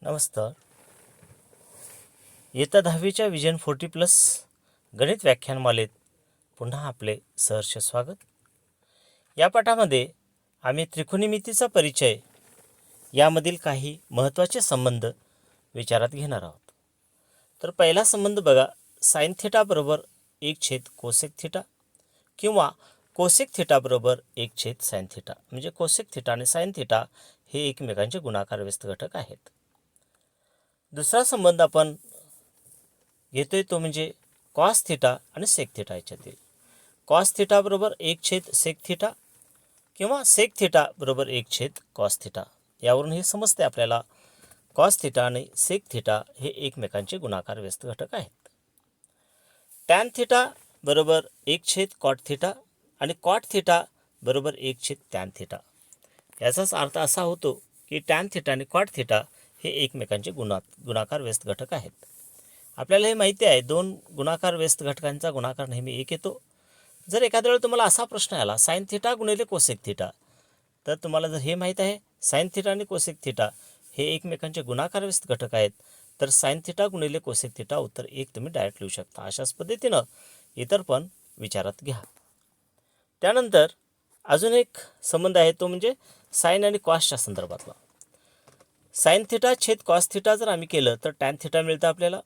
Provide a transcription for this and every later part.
नमस्कार. इयत्ता 10वीच्या विजन 40+ गणित व्याख्यानमालेत पुन्हा आपले सहर्ष स्वागत. या पाठामध्ये आम्ही त्रिकोणमितीचा परिचय यामधील काही महत्त्वाचे संबंध विचारात घेणार आहोत. तर पहिला संबंध बघा, साइन थिटा बरोबर 1 कोसेक थिटा किंवा कोसेक थिटा बरोबर 1 साइन थिटा. म्हणजे कोसेक थिटा आणि साइन थिटा हे एकमेकांचे गुणाकार व्यस्त घटक आहेत. दुसरा संबंध आपण घेतोय तो म्हणजे कॉस थिटा आणि सेक थिटा याच्यातील. कॉस थिटा बरोबर 1 सेक थिटा किंवा सेक थिटा बरोबर 1 कॉस थिटा. यावरून हे समजते आपल्याला कॉस थिटा आणि सेक थिटा हे एकमेकांचे गुणाकार व्यस्त घटक आहेत. टॅन थिटा बरोबर 1 कॉट थिटा आणि कॉट थिटा बरोबर 1 टॅन थिटा. याचाच अर्थ असा होतो की टॅन थिटा आणि कॉट थिटा हे एकमेकांचे गुणाकार व्यस्त घटक आहेत. आपल्याला हे माहिती आहे, दोन गुणाकार व्यस्त घटकांचा गुणाकार नेहमी 1 येतो. जर एखाद्या वेळेला तुम्हाला असा प्रश्न आला साइन थिटा गुणिले कोसेक थिटा, तर तुम्हाला जर हे माहीत आहे साइन थिटा आणि कोसेक थिटा हे एकमेकांचे गुणाकार व्यस्त घटक आहेत, तर साइन थिटा गुणिले कोसेक थिटा उत्तर 1 तुम्ही डायरेक्ट लिहू शकता. अशाच पद्धतीनं इतर पण विचारात घ्या. त्यानंतर अजून एक संबंध आहे तो म्हणजे साइन आणि कॉसच्या संदर्भातला. साइन थिटा छेद कॉस थिटा जर आम्ही केलं तर टॅन थिटा मिळतं आपल्याला,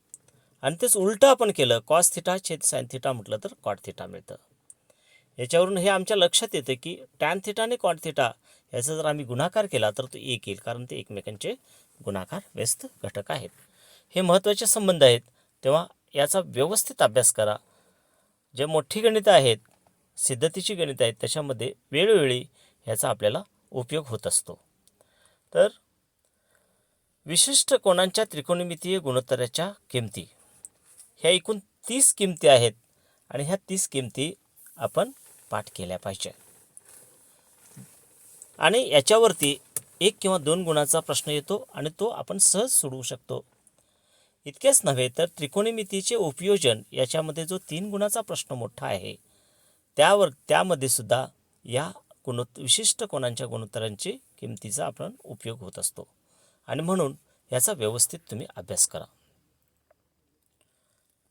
आणि तेच उलटं आपण केलं कॉस थिटा छेद साइन थिटा म्हटलं तर कॉट थिटा मिळतं. याच्यावरून हे आमच्या लक्षात येतं की टॅन थिटा आणि कॉट थिटा याचा जर आम्ही गुणाकार केला तर तो 1 येईल, कारण ते एकमेकांचे गुणाकार व्यस्त घटक आहेत. हे महत्त्वाचे संबंध आहेत, तेव्हा याचा व्यवस्थित अभ्यास करा. जे मोठी गणितं आहेत, सिद्धतेची गणितं आहेत, त्याच्यामध्ये वेळोवेळी याचा आपल्याला उपयोग होत असतो. तर विशिष्ट कोणांच्या त्रिकोणमितीय गुणोत्तराच्या किमती ह्या एकूण 30 किमती आहेत आणि ह्या 30 किमती आपण पाठ केल्या पाहिजे. आणि याच्यावरती 1 किंवा 2 गुणाचा प्रश्न येतो आणि तो आपण सहज सोडवू शकतो. इतकेच नव्हे तर त्रिकोणमितीचे उपयोजन याच्यामध्ये जो 3 गुणाचा प्रश्न मोठा आहे त्यामध्ये सुद्धा या विशिष्ट कोणांच्या गुणोत्तरांची किमतीचा आपण उपयोग होत असतो, आणि म्हणून याचा व्यवस्थित तुम्ही अभ्यास करा.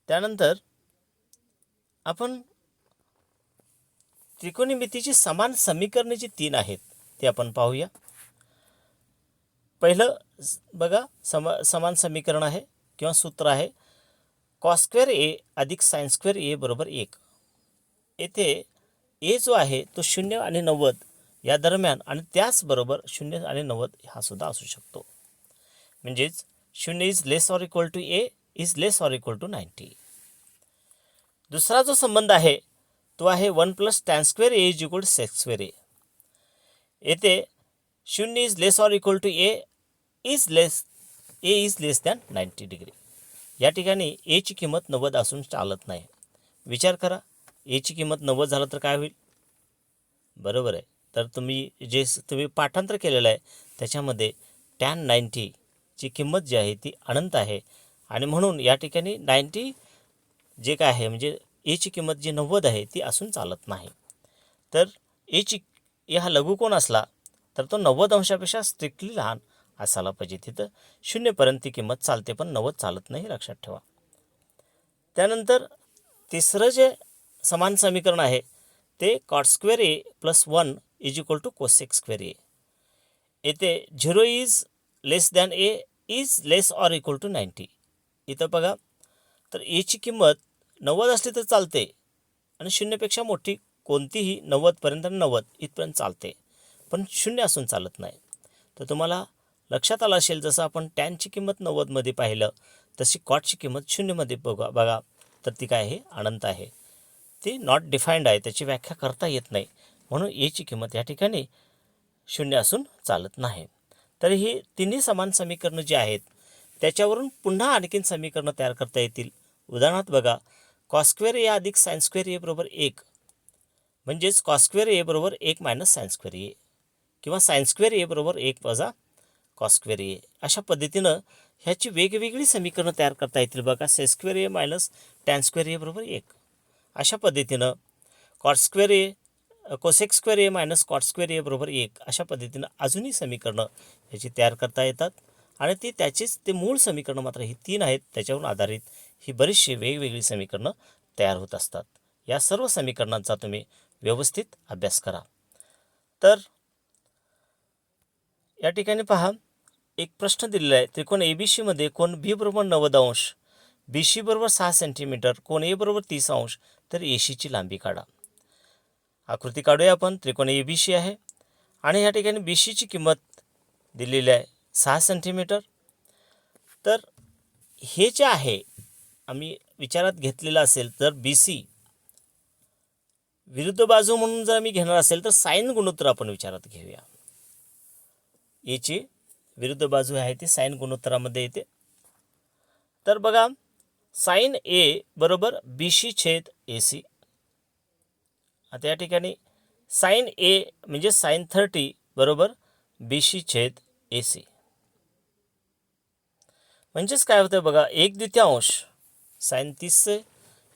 त्यानंतर आपण त्रिकोणमितीची समान समीकरणे जी 3 आहेत ते आपण पाहूया. पहिलं बघा, समान समीकरण आहे किंवा सूत्र आहे कॉस स्क्वेअर ए अधिक साइन स्क्वेअर ए बरोबर 1. येथे ए जो आहे तो 0 आणि 90 या दरम्यान, आणि त्याचबरोबर 0 आणि 90 हा सुद्धा असू शकतो. म्हणजेच 0 is less or equal to A is less or equal to 90. दुसरा जो संबंध आहे तो आहे 1 + tan square A is equal to sec square A. येथे 0 is less or equal to A is less than 90 degree. या ठिकाणी एची किंमत 90 असून चालत नाही. विचार करा, एची किंमत 90 झालं तर काय होईल? बरोबर आहे. तर तुम्ही पाठांतर केलेलं आहे त्याच्यामध्ये टॅन 90 ची किंमत जी आहे ती अनंत आहे, आणि म्हणून या ठिकाणी 90 जे काय आहे म्हणजे एची किंमत जी 90 आहे ती असून चालत नाही. तर ए हा लघुकोन असला तर तो 90 अंशापेक्षा स्ट्रिक्टली लहान असायला पाहिजे. तिथं 0 पर्यंत ती किंमत चालते, पण 90 चालत नाही, लक्षात ठेवा. त्यानंतर तिसरं जे समान समीकरण आहे ते cot square A + 1 is equal to cosec square A. येथे 0 is less than A is less or equal to 90. इथं बघा, तर एची किंमत 90 असली तर चालते, आणि 0पेक्षा मोठी कोणतीही 90पर्यंत 90 इथपर्यंत चालते, पण 0 असून चालत नाही. तर तुम्हाला लक्षात आलं असेल, जसं आपण टॅनची किंमत 90मध्ये पाहिलं तशी कॉटची किंमत 0मध्ये बघा तर ती काय आहे? अनंत आहे. ती नॉट डिफाईंड आहे, त्याची व्याख्या करता येत नाही, म्हणून एची किंमत या ठिकाणी 0 असून चालत नाही. तर ही तिन्ही समान समीकरणं जी आहेत त्याच्यावरून पुन्हा आणखीन समीकरणं तयार करता येतील. उदाहरणार्थ बघा, कॉस स्क्वेअर ए अधिक साइन स्क्वेअर ए बरोबर 1, म्हणजेच कॉस स्क्वेअर ए बरोबर 1 - साइन स्क्वेअर ए, किंवा साइन स्क्वेअर ए बरोबर 1 - कॉस स्क्वेअर ए. अशा पद्धतीनं ह्याची वेगवेगळी समीकरणं तयार करता येतील. बघा, सेक स्क्वेअर ए - टॅन स्क्वेअर ए बरोबर 1. अशा पद्धतीनं cot square A cosec square A - cot square ए बरोबर 1. अशा पद्धतीनं अजूनही समीकरणं ह्याची तयार करता येतात, आणि ती त्याचीच ते मूळ समीकरणं मात्र ही 3 आहेत, त्याच्यावरून आधारित ही बरीचशी वेगवेगळी समीकरणं तयार होत असतात. या सर्व समीकरणांचा तुम्ही व्यवस्थित अभ्यास करा. तर या ठिकाणी पहा, एक प्रश्न दिलेला आहे. त्रिकोण ABC मध्ये कोण B बरोबर 90 अंश, BC बरोबर 6 सेंटीमीटर, कोण A बरोबर 30 अंश, तर ACची लांबी काढा. आकृती काढूया आपण. त्रिकोण ABC आहे आणि या ठिकाणी BCची किंमत दिलेली आहे 6 सेंटीमीटर. तर हे जे आहे आम्ही विचारात घेतलेलं असेल, तर BC विरुद्ध बाजू म्हणून जर आम्ही घेणार असेल तर साइन गुणोत्तर आपण विचारात घेऊया. याची विरुद्ध बाजू आहे ती साइन गुणोत्तरामध्ये येते. तर बघा, साइन A बरोबर BC छेद AC. आता या ठिकाणी साइन A म्हणजे साइन 30 बरोबर BC छेद AC. म्हणजेच काय होतं बघा, 1/2 साइन 30चे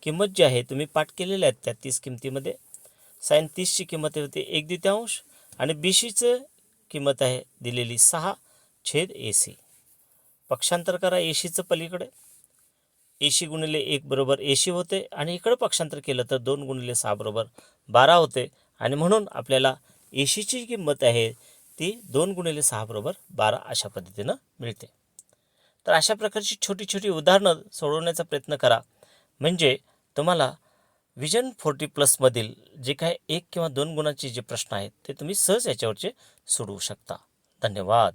किंमत जी आहे तुम्ही पाठ केलेल्या आहेत त्या 30 किमतीमध्ये. साइन 30ची किंमत होते 1/2 आणि BCचं किंमत आहे दिलेली 6 छेद AC. पक्षांतर करा ACचं पलीकडे. AC गुणिले 1 बरोबर AC होते आणि इकडं पक्षांतर केलं तर 2 गुणिले 6 बरोबर 12 होते आणि म्हणून आपल्याला ACची किंमत आहे ती 2 गुणिले 6 बरोबर 12 अशा पद्धतीनं मिळते. तर अशा प्रकारची छोटी छोटी उदाहरणं सोडवण्याचा प्रयत्न करा, म्हणजे तुम्हाला विजन 40+ जे काय 1 किंवा 2 गुणाचे जे प्रश्न आहेत ते तुम्ही सहज याच्यावरचे सोडवू शकता. धन्यवाद.